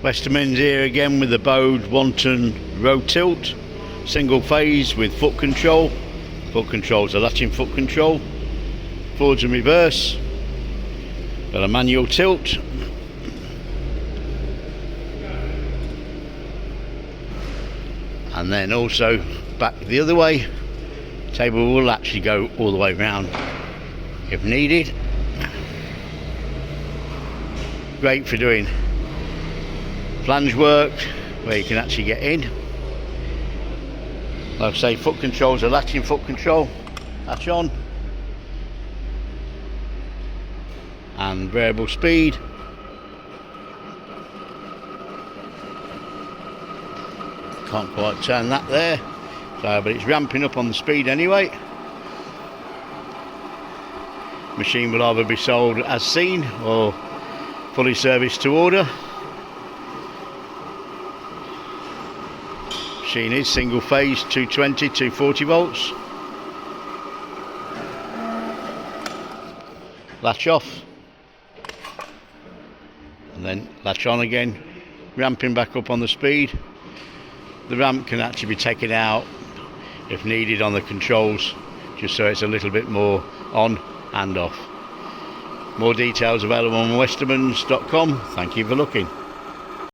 Westermans here again with the Bode 1-ton rotilt, single phase with foot control. Foot control's a latching foot control, forwards and reverse. Got a manual tilt. And then also back the other way. Table will actually go all the way round if needed. Great for doing flange work where you can actually get in. Like I say, foot control's a latching foot control, latch on, and variable speed. Can't quite turn that there, so, but it's ramping up on the speed anyway. Machine will either be sold as seen or fully serviced to order. Machine is single phase, 220, 240 volts. Latch off and then latch on again, ramping back up on the speed. The ramp can actually be taken out if needed on the controls, just so it's a little bit more on and off. More details available on westermans.com. Thank you for looking.